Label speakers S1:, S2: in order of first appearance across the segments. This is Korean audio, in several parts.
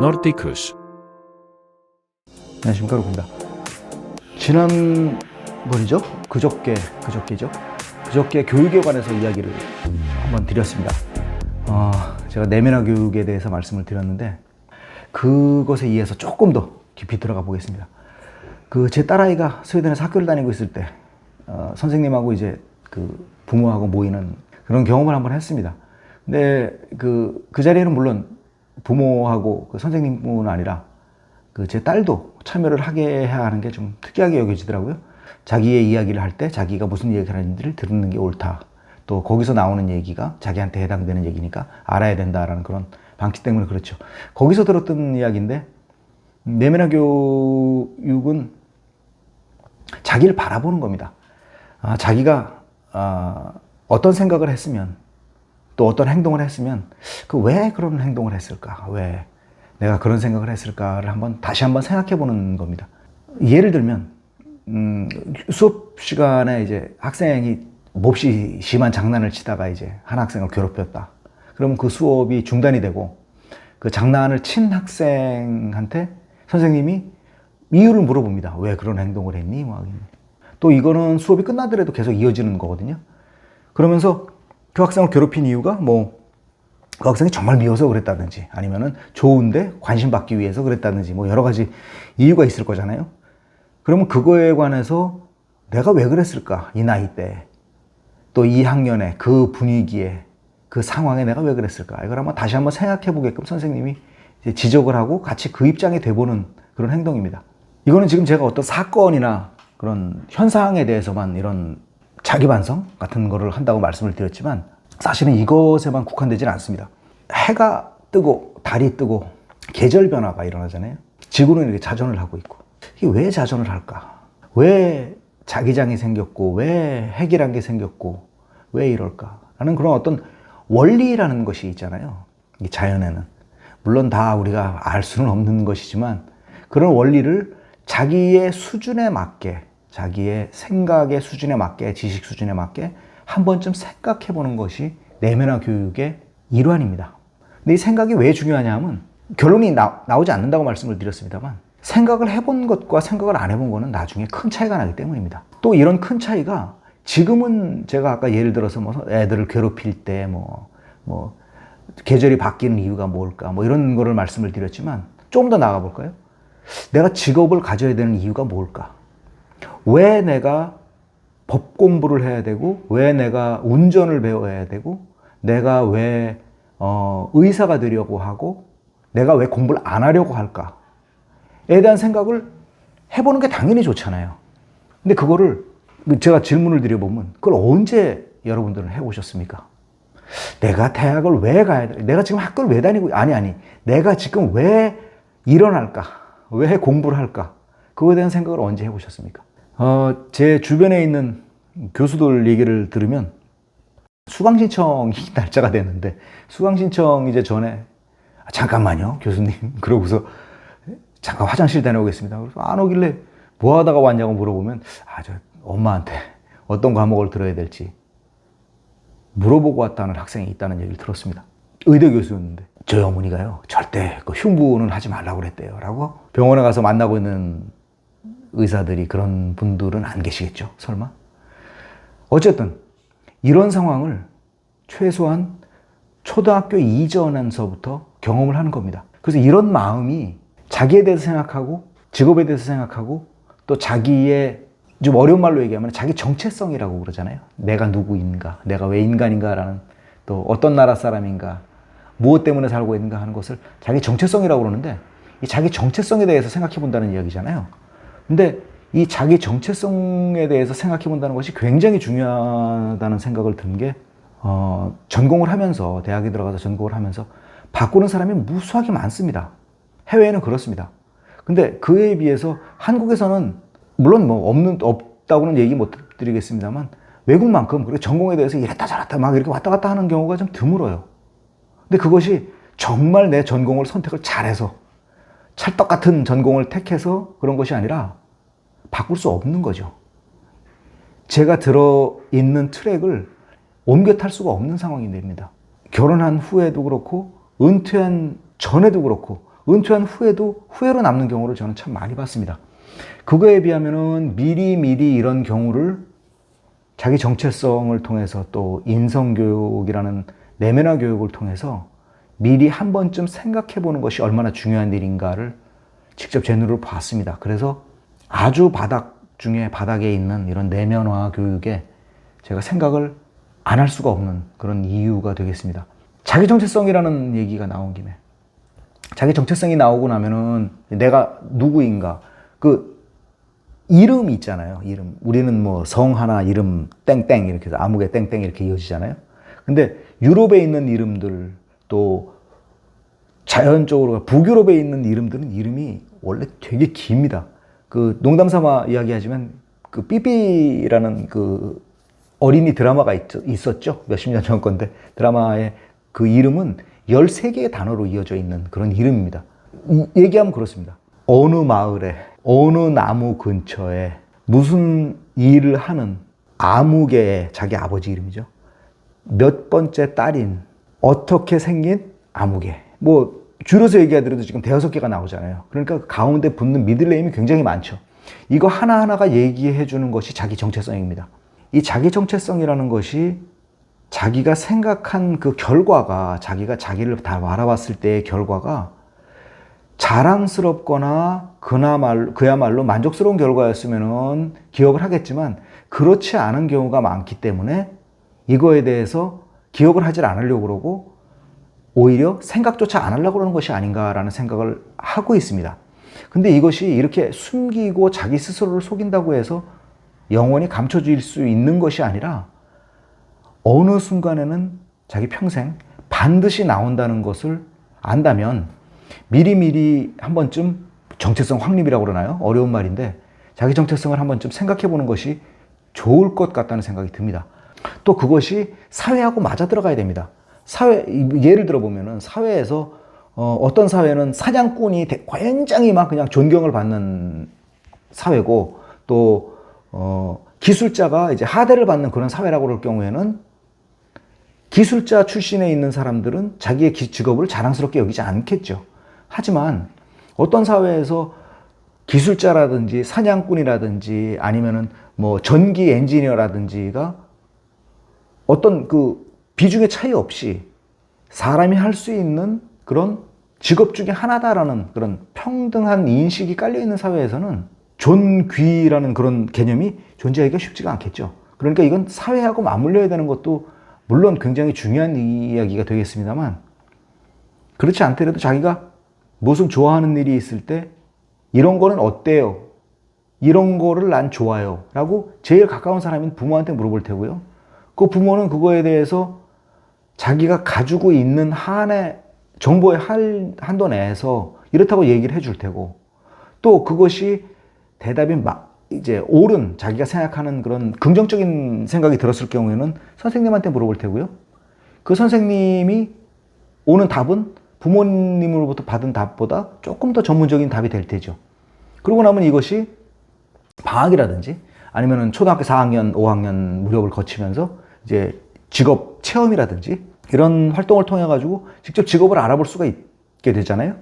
S1: Nordicus.
S2: 안녕하십니까, 로입니다. 지난번이죠? 그저께죠? 그저께 교육에 관해서 이야기를 한번 드렸습니다. 제가 내면화 교육에 대해서 말씀을 드렸는데 그것에 의해서 조금 더 깊이 들어가 보겠습니다. 제 딸아이가 스웨덴에서 학교를 다니고 있을 때 선생님하고 이제 부모하고 모이는 그런 경험을 한번 했습니다. 근데 그 자리에는 물론 부모하고 선생님뿐 아니라 제 딸도 참여를 하게 해야 하는 게 좀 특이하게 여겨지더라고요. 자기의 이야기를 할 때 자기가 무슨 얘기를 하는지를 듣는 게 옳다. 또 거기서 나오는 얘기가 자기한테 해당되는 얘기니까 알아야 된다라는 그런 방식 때문에 그렇죠. 거기서 들었던 이야기인데 내면화 교육은 자기를 바라보는 겁니다. 자기가 어떤 생각을 했으면 또 어떤 행동을 했으면 왜 그런 행동을 했을까? 왜 내가 그런 생각을 했을까를 다시 한번 생각해 보는 겁니다. 예를 들면 수업 시간에 이제 학생이 몹시 심한 장난을 치다가 이제 한 학생을 괴롭혔다. 그러면 그 수업이 중단이 되고 그 장난을 친 학생한테 선생님이 이유를 물어봅니다. 왜 그런 행동을 했니? 또 이거는 수업이 끝나더라도 계속 이어지는 거거든요. 그러면서 그 학생을 괴롭힌 이유가 그 학생이 정말 미워서 그랬다든지 아니면은 좋은데 관심 받기 위해서 그랬다든지 여러 가지 이유가 있을 거잖아요. 그러면 그거에 관해서 내가 왜 그랬을까? 이 나이 때. 또 이 학년에 그 분위기에 그 상황에 내가 왜 그랬을까? 이걸 다시 한번 생각해 보게끔 선생님이 이제 지적을 하고 같이 그 입장에 돼보는 그런 행동입니다. 이거는 지금 제가 어떤 사건이나 그런 현상에 대해서만 이런 자기 반성 같은 거를 한다고 말씀을 드렸지만 사실은 이것에만 국한되지는 않습니다. 해가 뜨고 달이 뜨고 계절 변화가 일어나잖아요. 지구는 이렇게 자전을 하고 있고 이게 왜 자전을 할까? 왜 자기장이 생겼고 왜 핵이란 게 생겼고 왜 이럴까? 라는 그런 어떤 원리라는 것이 있잖아요. 이 자연에는. 물론 다 우리가 알 수는 없는 것이지만 그런 원리를 자기의 수준에 맞게 자기의 생각의 수준에 맞게 지식 수준에 맞게 한 번쯤 생각해 보는 것이 내면화 교육의 일환입니다. 근데 이 생각이 왜 중요하냐 하면 결론이 나오지 않는다고 말씀을 드렸습니다만 생각을 해본 것과 생각을 안 해본 거는 나중에 큰 차이가 나기 때문입니다. 또 이런 큰 차이가 지금은 제가 아까 예를 들어서 애들을 괴롭힐 때 계절이 바뀌는 이유가 뭘까 이런 거를 말씀을 드렸지만 조금 더 나가 볼까요? 내가 직업을 가져야 되는 이유가 뭘까? 왜 내가 법 공부를 해야 되고 왜 내가 운전을 배워야 되고 내가 왜 의사가 되려고 하고 내가 왜 공부를 안 하려고 할까에 대한 생각을 해보는 게 당연히 좋잖아요. 근데 그거를 제가 질문을 드려보면 그걸 언제 여러분들은 해보셨습니까? 내가 대학을 왜 가야 돼? 내가 지금 학교를 왜 다니고 아니 내가 지금 왜 일어날까? 왜 공부를 할까? 그거에 대한 생각을 언제 해보셨습니까? 제 주변에 있는 교수들 얘기를 들으면 수강 신청이 날짜가 됐는데 수강 신청 이제 전에 잠깐만요 교수님 그러고서 잠깐 화장실 다녀오겠습니다. 그래서 안 오길래 뭐 하다가 왔냐고 물어보면 저 엄마한테 어떤 과목을 들어야 될지 물어보고 왔다는 학생이 있다는 얘기를 들었습니다. 의대 교수였는데 저희 어머니가요 절대 흉부는 하지 말라고 그랬대요 라고 병원에 가서 만나고 있는 의사들이 그런 분들은 안 계시겠죠 설마? 어쨌든 이런 상황을 최소한 초등학교 이전에서부터 경험을 하는 겁니다. 그래서 이런 마음이 자기에 대해서 생각하고 직업에 대해서 생각하고 또 자기의 좀 어려운 말로 얘기하면 자기 정체성이라고 그러잖아요. 내가 누구인가, 내가 왜 인간인가라는 또 어떤 나라 사람인가, 무엇 때문에 살고 있는가 하는 것을 자기 정체성이라고 그러는데 이 자기 정체성에 대해서 생각해 본다는 이야기잖아요. 근데 이 자기 정체성에 대해서 생각해 본다는 것이 굉장히 중요하다는 생각을 든 게 전공을 하면서 대학에 들어가서 전공을 하면서 바꾸는 사람이 무수하게 많습니다. 해외에는 그렇습니다. 근데 그에 비해서 한국에서는 물론 없다고는 얘기 못 드리겠습니다만 외국만큼 그리고 전공에 대해서 이랬다 저랬다 막 이렇게 왔다 갔다 하는 경우가 좀 드물어요. 근데 그것이 정말 내 전공을 선택을 잘해서 찰떡 같은 전공을 택해서 그런 것이 아니라 바꿀 수 없는 거죠. 제가 들어있는 트랙을 옮겨 탈 수가 없는 상황이 됩니다. 결혼한 후에도 그렇고 은퇴한 전에도 그렇고 은퇴한 후에도 후회로 남는 경우를 저는 참 많이 봤습니다. 그거에 비하면은 미리 이런 경우를 자기 정체성을 통해서 또 인성교육이라는 내면화 교육을 통해서 미리 한 번쯤 생각해 보는 것이 얼마나 중요한 일인가를 직접 제 눈으로 봤습니다. 그래서 아주 바닥 중에 바닥에 있는 이런 내면화 교육에 제가 생각을 안 할 수가 없는 그런 이유가 되겠습니다. 자기 정체성이라는 얘기가 나온 김에 자기 정체성이 나오고 나면은 내가 누구인가 그 이름이 있잖아요. 이름. 우리는 뭐 성 하나 이름 땡땡 이렇게 해서 아무개 땡땡 이렇게 이어지잖아요. 근데 유럽에 있는 이름들 또 자연적으로 북유럽에 있는 이름들은 이름이 원래 되게 깁니다. 그 농담 삼아 이야기하지만 그 삐삐라는 그 어린이 드라마가 있었죠. 몇십 년 전 건데 드라마의 그 이름은 13개의 단어로 이어져 있는 그런 이름입니다. 얘기하면 그렇습니다. 어느 마을에 어느 나무 근처에 무슨 일을 하는 아무개의 자기 아버지 이름이죠. 몇 번째 딸인 어떻게 생긴 아무개. 뭐 줄여서 얘기하더라도 지금 5개가 나오잖아요. 그러니까 그 가운데 붙는 미들네임이 굉장히 많죠. 이거 하나하나가 얘기해 주는 것이 자기 정체성입니다. 이 자기 정체성이라는 것이 자기가 생각한 그 결과가 자기가 자기를 다 바라봤을 때의 결과가 자랑스럽거나 그야말로 만족스러운 결과였으면 기억을 하겠지만 그렇지 않은 경우가 많기 때문에 이거에 대해서 기억을 하질 않으려고 그러고 오히려 생각조차 안 하려고 그러는 것이 아닌가라는 생각을 하고 있습니다. 근데 이것이 이렇게 숨기고 자기 스스로를 속인다고 해서 영원히 감춰질 수 있는 것이 아니라 어느 순간에는 자기 평생 반드시 나온다는 것을 안다면 미리미리 한 번쯤 정체성 확립이라고 그러나요? 어려운 말인데 자기 정체성을 한 번쯤 생각해 보는 것이 좋을 것 같다는 생각이 듭니다. 또 그것이 사회하고 맞아 들어가야 됩니다. 예를 들어보면은 사회에서 어떤 사회는 사냥꾼이 굉장히 막 그냥 존경을 받는 사회고 또 기술자가 이제 하대를 받는 그런 사회라고 그럴 경우에는 기술자 출신에 있는 사람들은 자기의 직업을 자랑스럽게 여기지 않겠죠. 하지만 어떤 사회에서 기술자라든지 사냥꾼이라든지 아니면은 뭐 전기 엔지니어라든지가 어떤 그 비중의 차이 없이 사람이 할 수 있는 그런 직업 중에 하나다라는 그런 평등한 인식이 깔려있는 사회에서는 존귀라는 그런 개념이 존재하기가 쉽지가 않겠죠. 그러니까 이건 사회하고 맞물려야 되는 것도 물론 굉장히 중요한 이야기가 되겠습니다만 그렇지 않더라도 자기가 무슨 좋아하는 일이 있을 때 이런 거는 어때요? 이런 거를 난 좋아요. 라고 제일 가까운 사람인 부모한테 물어볼 테고요. 그 부모는 그거에 대해서 자기가 가지고 있는 한의 정보의 한도 내에서 이렇다고 얘기를 해줄 테고 또 그것이 대답이 이제 옳은 자기가 생각하는 그런 긍정적인 생각이 들었을 경우에는 선생님한테 물어볼 테고요. 그 선생님이 오는 답은 부모님으로부터 받은 답보다 조금 더 전문적인 답이 될 테죠. 그러고 나면 이것이 방학이라든지 아니면은 초등학교 4학년, 5학년 무렵을 거치면서 이제 직업 체험이라든지 이런 활동을 통해 가지고 직접 직업을 알아볼 수가 있게 되잖아요.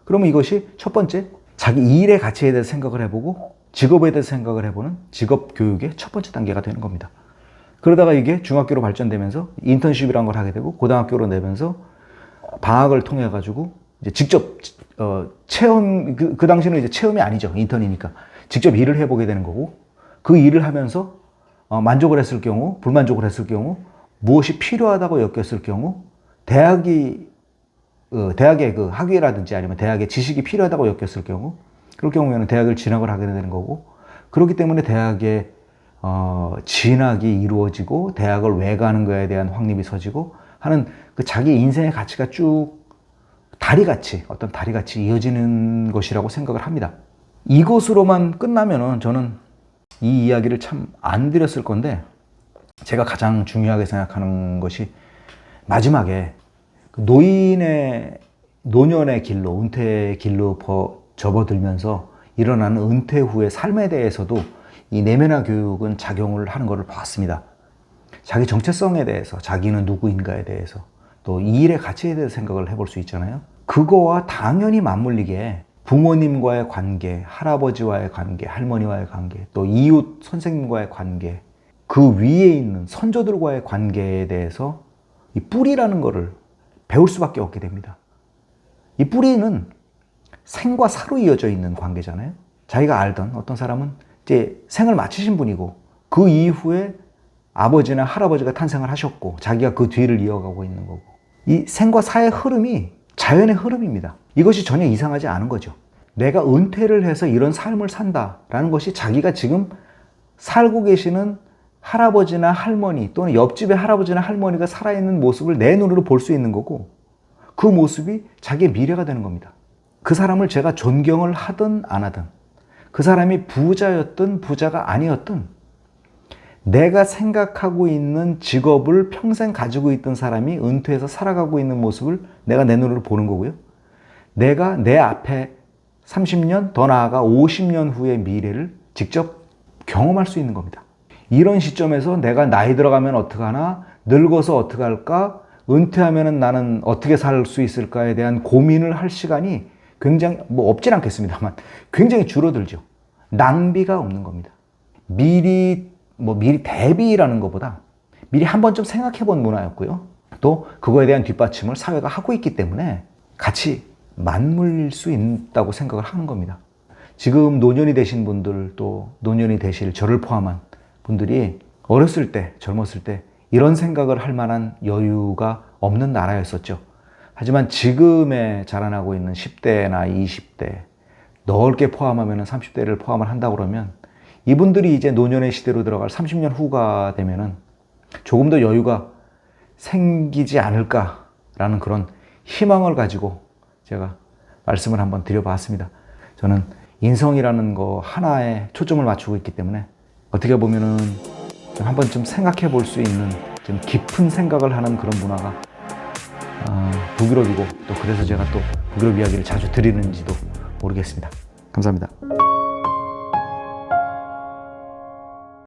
S2: 그러면 이것이 첫 번째 자기 일의 가치에 대해서 생각을 해보고 직업에 대해서 생각을 해보는 직업 교육의 첫 번째 단계가 되는 겁니다. 그러다가 이게 중학교로 발전되면서 인턴십이라는 걸 하게 되고 고등학교로 내면서 방학을 통해 가지고 이제 직접 체험 그 당시는 이제 체험이 아니죠. 인턴이니까 직접 일을 해보게 되는 거고 그 일을 하면서 만족을 했을 경우 불만족을 했을 경우 무엇이 필요하다고 여겼을 경우 대학의 그 학위라든지 아니면 대학의 지식이 필요하다고 여겼을 경우 그럴 경우에는 대학을 진학을 하게 되는 거고 그렇기 때문에 대학에 진학이 이루어지고 대학을 왜 가는 거에 대한 확립이 서지고 하는 그 자기 인생의 가치가 쭉 어떤 다리같이 이어지는 것이라고 생각을 합니다. 이것으로만 끝나면은 저는 이 이야기를 참 안 드렸을 건데 제가 가장 중요하게 생각하는 것이 마지막에 노년의 길로 은퇴의 길로 접어들면서 일어나는 은퇴 후의 삶에 대해서도 이 내면화 교육은 작용을 하는 것을 봤습니다. 자기 정체성에 대해서, 자기는 누구인가에 대해서, 또 이 일의 가치에 대해서 생각을 해볼 수 있잖아요. 그거와 당연히 맞물리게 부모님과의 관계, 할아버지와의 관계, 할머니와의 관계, 또 이웃 선생님과의 관계, 그 위에 있는 선조들과의 관계에 대해서 이 뿌리라는 거를 배울 수밖에 없게 됩니다. 이 뿌리는 생과 사로 이어져 있는 관계잖아요. 자기가 알던 어떤 사람은 이제 생을 마치신 분이고 그 이후에 아버지나 할아버지가 탄생을 하셨고 자기가 그 뒤를 이어가고 있는 거고, 이 생과 사의 흐름이 자연의 흐름입니다. 이것이 전혀 이상하지 않은 거죠. 내가 은퇴를 해서 이런 삶을 산다라는 것이 자기가 지금 살고 계시는 할아버지나 할머니 또는 옆집의 할아버지나 할머니가 살아있는 모습을 내 눈으로 볼 수 있는 거고, 그 모습이 자기의 미래가 되는 겁니다. 그 사람을 제가 존경을 하든 안 하든, 그 사람이 부자였든 부자가 아니었든, 내가 생각하고 있는 직업을 평생 가지고 있던 사람이 은퇴해서 살아가고 있는 모습을 내가 내 눈으로 보는 거고요. 내가 내 앞에 30년, 더 나아가 50년 후의 미래를 직접 경험할 수 있는 겁니다. 이런 시점에서 내가 나이 들어가면 어떡하나, 늙어서 어떡할까, 은퇴하면 나는 어떻게 살 수 있을까에 대한 고민을 할 시간이 굉장히, 없진 않겠습니다만 굉장히 줄어들죠. 낭비가 없는 겁니다. 미리 대비라는 것보다 미리 한 번쯤 생각해 본 문화였고요. 또 그거에 대한 뒷받침을 사회가 하고 있기 때문에 같이 맞물릴 수 있다고 생각을 하는 겁니다. 지금 노년이 되신 분들, 또 노년이 되실 저를 포함한 분들이 어렸을 때, 젊었을 때 이런 생각을 할 만한 여유가 없는 나라였었죠. 하지만 지금에 자라나고 있는 10대나 20대, 넓게 포함하면 30대를 포함을 한다고 그러면 이분들이 이제 노년의 시대로 들어갈 30년 후가 되면은 조금 더 여유가 생기지 않을까라는 그런 희망을 가지고 제가 말씀을 한번 드려봤습니다. 저는 인성이라는 거 하나에 초점을 맞추고 있기 때문에 어떻게 보면은 좀 한 번쯤 생각해 볼 수 있는 좀 깊은 생각을 하는 그런 문화가 북유럽이고, 또 그래서 제가 또 북유럽 이야기를 자주 드리는지도 모르겠습니다. 감사합니다.